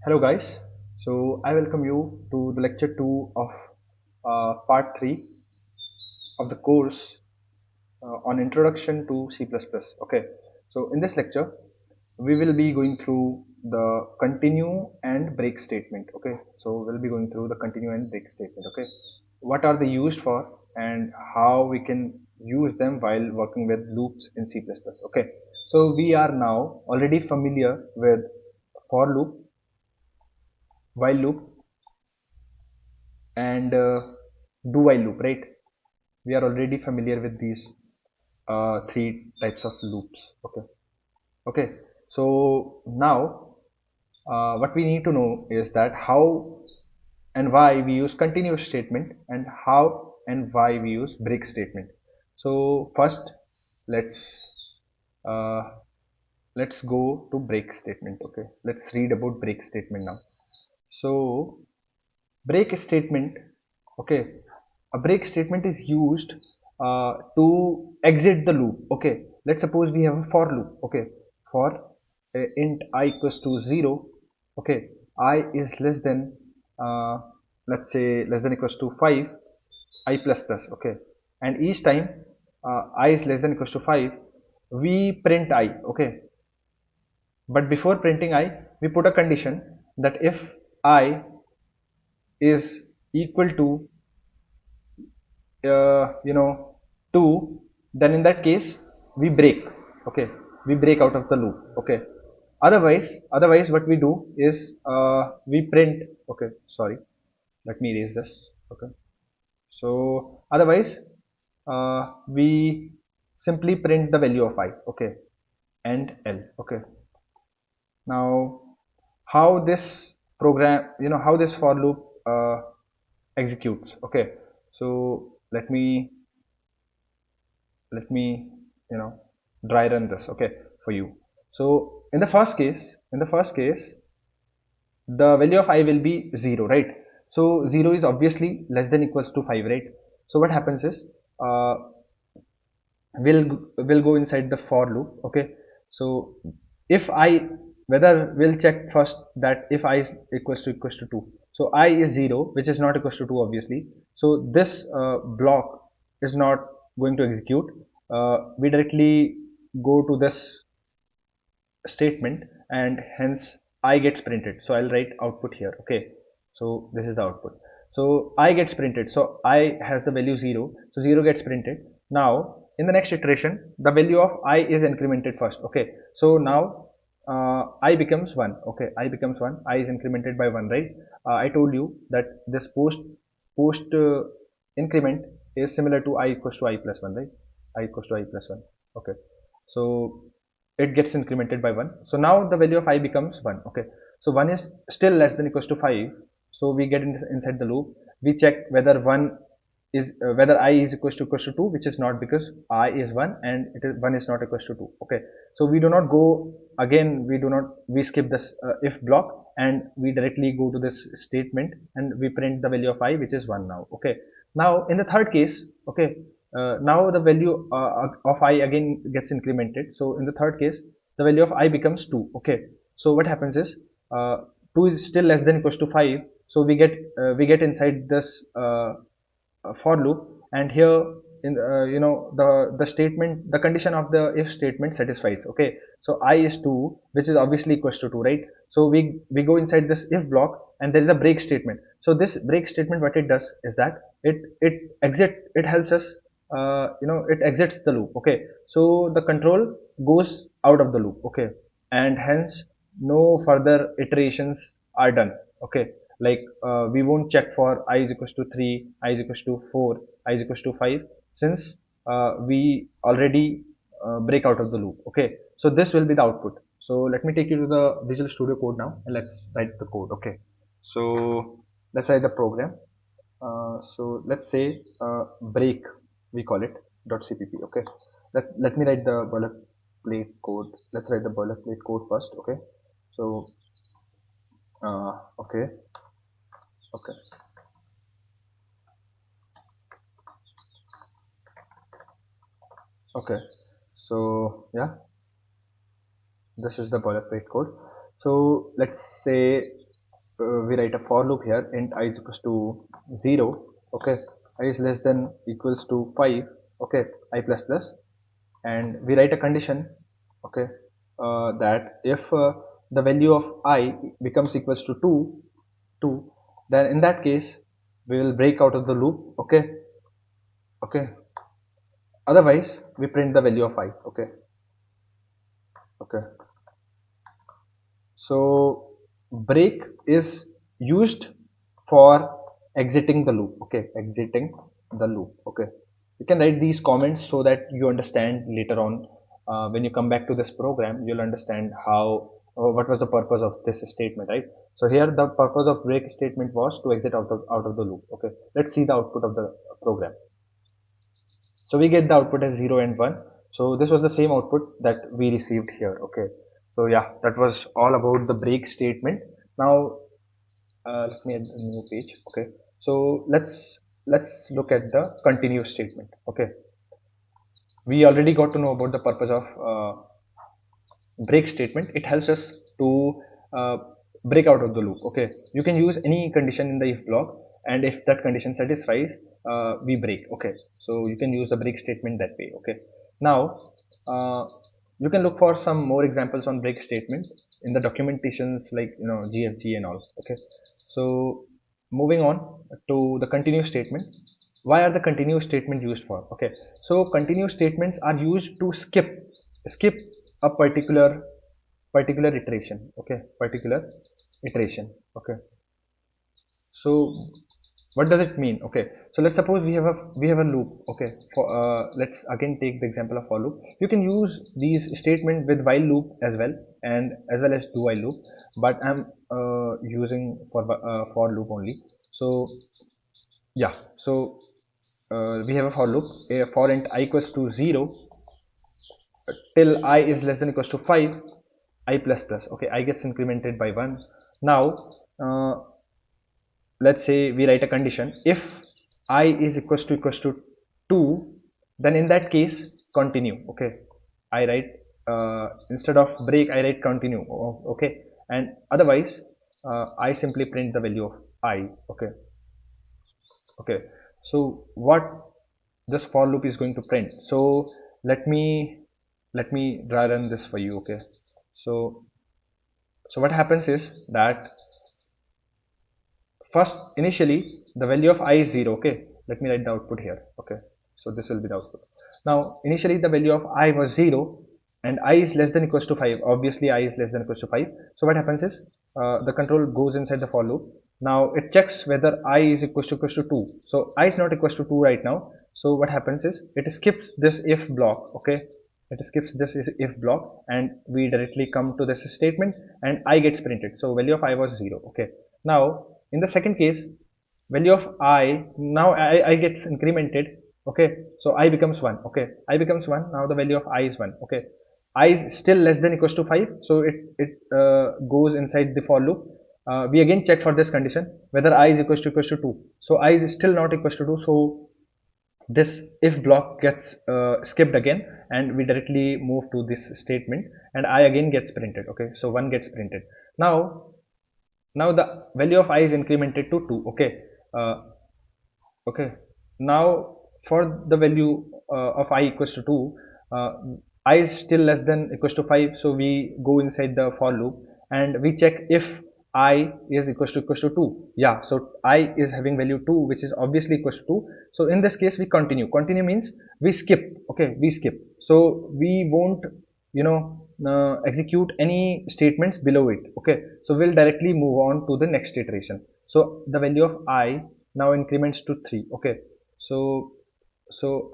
Hello guys, so I welcome you to the lecture 2 of part 3 of the course on introduction to C++. Okay, so in this lecture we will be going through the continue and break statement. Okay, so we'll be going through the continue and break statement. Okay, what are they used for and how we can use them while working with loops in C++. Okay, so we are now already familiar with for loop, while loop, and do while loop, right? We are already familiar with these three types of loops. Okay, so now what we need to know is that how and why we use continuous statement and how and why we use break statement. So first, let's uh, let's go to break statement. Okay, let's read about break statement now. So break statement, okay, a break statement is used to exit the loop. Okay, let's suppose we have a for loop. Okay, for int I equals to 0. Okay, I is less than uh, let's say less than equals to 5, I plus plus. Okay, and each time I is less than equals to 5, we print I. Okay, but before printing I, we put a condition that if I is equal to 2, then in that case we break. Okay, we break out of the loop. Okay, otherwise what we do is we print. Okay, sorry, let me erase this. Okay, so otherwise we simply print the value of I. Okay, and L. Okay, now how this program, how this for loop executes. Okay, so let me dry run this, okay, for you. So in the first case the value of I will be 0, right? So 0 is obviously less than equals to 5, right? So what happens is uh, we'll go inside the for loop. Okay, so if I, whether we'll check first that if I is equals to 2, so I is 0, which is not equals to 2 obviously. So this block is not going to execute. We directly go to this statement and hence I gets printed. So I'll write output here. Okay, so this is the output. So I gets printed, so I has the value 0, so 0 gets printed. Now in the next iteration the value of I is incremented first. Okay, so now I becomes 1. Okay, I becomes 1, I is incremented by 1, right? I told you that this post increment is similar to I equals to I plus 1, right? I equals to I plus 1. Okay, so it gets incremented by 1. So now the value of I becomes 1. Okay, so 1 is still less than equals to 5. So we get inside the loop, we check whether 1 is whether I is equals to 2, which is not, because I is 1 and it is 1 is not equals to 2. Okay, so we do not go again, we skip this if block, and we directly go to this statement and we print the value of I, which is 1 now. Okay, now in the third case, okay, now the value of I again gets incremented. So in the third case the value of I becomes 2. Okay, so what happens is 2 is still less than equals to 5. So we get inside this for loop, and here in the statement, the condition of the if statement satisfies. Okay, so I is 2, which is obviously equals to 2, right? So we go inside this if block and there is a break statement. So this break statement, what it does is that it helps us, it exits the loop. Okay, so the control goes out of the loop. Okay, and hence no further iterations are done. Okay, like we won't check for I is equals to 3, I is equals to 4, I is equals to 5, since we already break out of the loop. Okay, so this will be the output. So let me take you to the Visual Studio Code now and let's write the code. Okay, so let's write the program. So let's say break, we call it .cpp. Okay, let me write the boilerplate code. Let's write the boilerplate code first. Okay, so okay, okay, okay. So yeah, this is the boilerplate code. So let's say we write a for loop here, int I is equals to 0, okay, I is less than equals to 5, okay, I plus plus, and we write a condition, okay, that if the value of I becomes equals to 2, then in that case we will break out of the loop, okay, okay, otherwise we print the value of I, okay, okay. So break is used for exiting the loop, okay, exiting the loop, okay. You can write these comments so that you understand later on, when you come back to this program you'll understand how, what was the purpose of this statement, right? So here the purpose of break statement was to exit out of the loop, okay. Let's see the output of the program. So we get the output as 0 and 1. So this was the same output that we received here, okay. So yeah, that was all about the break statement. Now let me add a new page, okay. So let's look at the continue statement, okay. We already got to know about the purpose of break statement. It helps us to uh, break out of the loop, okay. You can use any condition in the if block, and if that condition satisfies, we break, okay. So you can use the break statement that way, okay. Now you can look for some more examples on break statement in the documentations like GFG and all, okay. So moving on to the continue statement. Why are the continue statement used for? Okay, so continue statements are used to skip a particular iteration, okay, particular iteration, okay. So what does it mean? Okay, so let's suppose we have a loop, okay. For let's again take the example of for loop. You can use these statement with while loop as well, and as well as do while loop, but I'm using for loop only. So yeah, so we have a for loop, a for int I equals to 0 till I is less than equals to 5, I plus plus, okay, I gets incremented by 1. Now uh, let's say we write a condition, if I is equals to 2, then in that case continue, okay. I write, instead of break I write continue, okay, and otherwise I simply print the value of I, okay, okay. So what this for loop is going to print, so let me dry run this for you, okay. So what happens is that first initially the value of I is 0, okay. Let me write the output here, okay. So this will be the output. Now initially the value of I was 0 and I is less than equals to 5. Obviously I is less than equals to 5. So what happens is the control goes inside the for loop. Now it checks whether I is equals to 2. So I is not equals to 2 right now. So what happens is it skips this if block, okay. It skips this if block and we directly come to this statement and I gets printed. So value of I was 0, okay. Now in the second case, value of I, now I gets incremented, okay. So I becomes 1, okay. I becomes 1. Now the value of I is 1, okay. I is still less than equals to 5, so it goes inside the for loop. We again check for this condition whether I is equals to 2. So I is still not equals to 2, so this if block gets skipped again and we directly move to this statement and I again gets printed, okay. So 1 gets printed. Now the value of I is incremented to 2, okay. uh, okay. Now for the value of I equals to 2, uh, I is still less than equals to 5, so we go inside the for loop and we check if I is equals to 2. Yeah, so I is having value 2, which is obviously equals to 2. So in this case we continue means we skip, okay, we skip. So we won't execute any statements below it, okay. So we'll directly move on to the next iteration. So the value of I now increments to 3, okay. So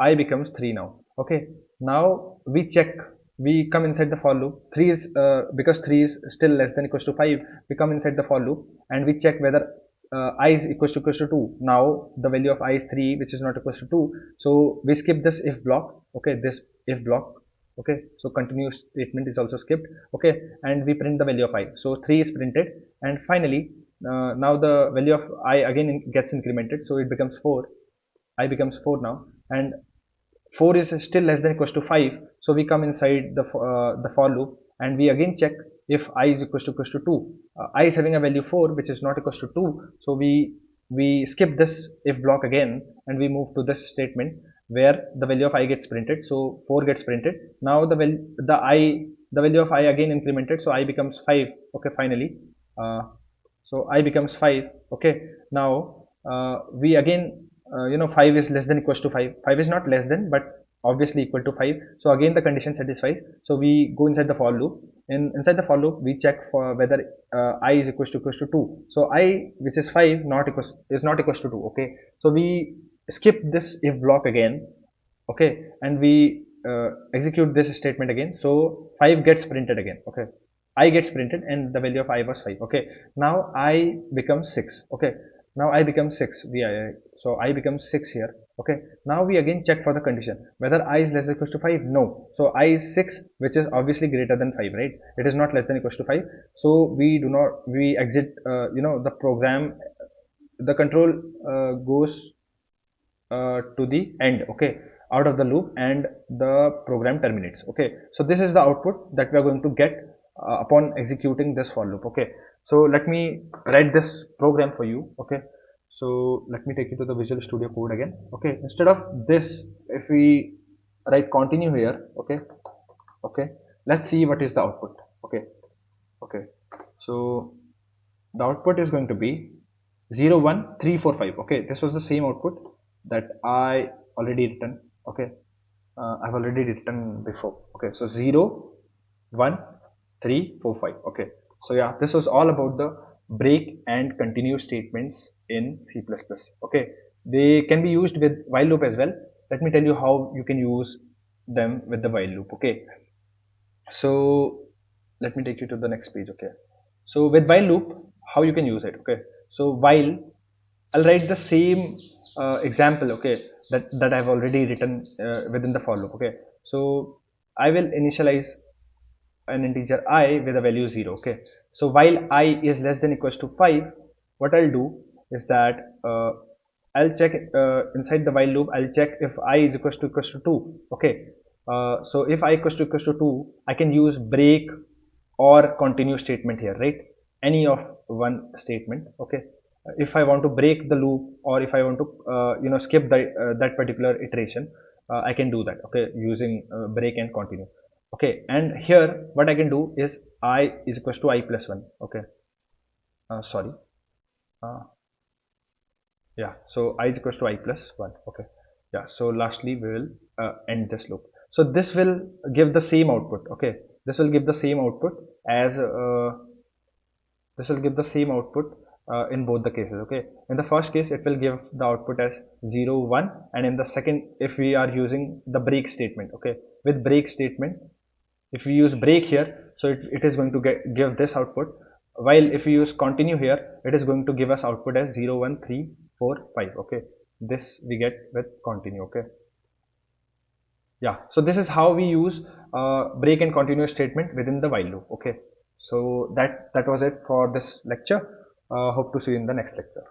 I becomes 3 now, okay. Now we check, we come inside the for loop. 3 is because 3 is still less than equals to 5, we come inside the for loop and we check whether I is equals to 2. Now the value of I is 3, which is not equals to 2, so we skip this if block, okay, this if block, okay. So continuous statement is also skipped, okay, and we print the value of I. So 3 is printed and finally now the value of I again gets incremented, so it becomes 4. I becomes 4 now and 4 is still less than equals to 5, so we come inside the for loop and we again check if I is equals to 2. I is having a value 4 which is not equals to 2, so we skip this if block again and we move to this statement where the value of I gets printed. So 4 gets printed. Now the value of I again incremented, so I becomes 5. Okay, finally, so I becomes 5. Okay, now we again, 5 is less than equals to 5. 5 is not less than, but obviously equal to 5. So again the condition satisfies, so we go inside the for loop. Inside the for loop we check for whether I is equals to 2. So I, which is 5, is not equals to 2. Okay, so we skip this if block again. Okay, and we execute this statement again. So 5 gets printed again. Okay, I gets printed and the value of I was 5. Okay, now I becomes 6. Okay, now I becomes 6. So I becomes 6 here. Okay, now we again check for the condition whether I is less than equals to 5. No, so I is 6, which is obviously greater than 5, right? It is not less than equals to 5. So we exit the program. The control goes to the end, okay, out of the loop, and the program terminates. Okay, so this is the output that we are going to get upon executing this for loop. Okay, so let me write this program for you. Okay, so let me take you to the Visual Studio Code again. Okay, instead of this, if we write continue here. Okay, let's see what is the output. Okay, so the output is going to be 0 1 3 4 5. Okay, this was the same output that I already written. Okay, I've already written before. Okay, so 0 1 3 4 5. Okay, so yeah, this was all about the break and continue statements in C++. Okay, they can be used with while loop as well. Let me tell you how you can use them with the while loop. Okay, so let me take you to the next page. Okay, so with while loop, how you can use it. Okay, so while, I'll write the same example. Okay, that I've already written within the for loop. Okay, so I will initialize an integer I with a value 0. Okay, so while I is less than equals to 5, what I'll do is that I'll check inside the while loop. I'll check if I is equals to 2. Okay, so if I equals to 2, I can use break or continue statement here, right? Any of one statement. Okay, if I want to break the loop, or if I want to skip that particular iteration, I can do that. Okay, using break and continue. Okay, and here what I can do is I is equals to I plus 1. Okay, sorry, yeah, so I is equals to I plus 1. Okay, yeah, so lastly we will end this loop. So this will give the same output. Okay, this will give the same output as in both the cases. Okay, in the first case it will give the output as 0 1, and in the second, if we are using the break statement. Okay, with break statement, if we use break here, so it is going to give this output, while if we use continue here, it is going to give us output as 0 1 3 4 5. Okay, this we get with continue. Okay, yeah, so this is how we use break and continue statement within the while loop. Okay, so that was it for this lecture. Hope to see you in the next lecture.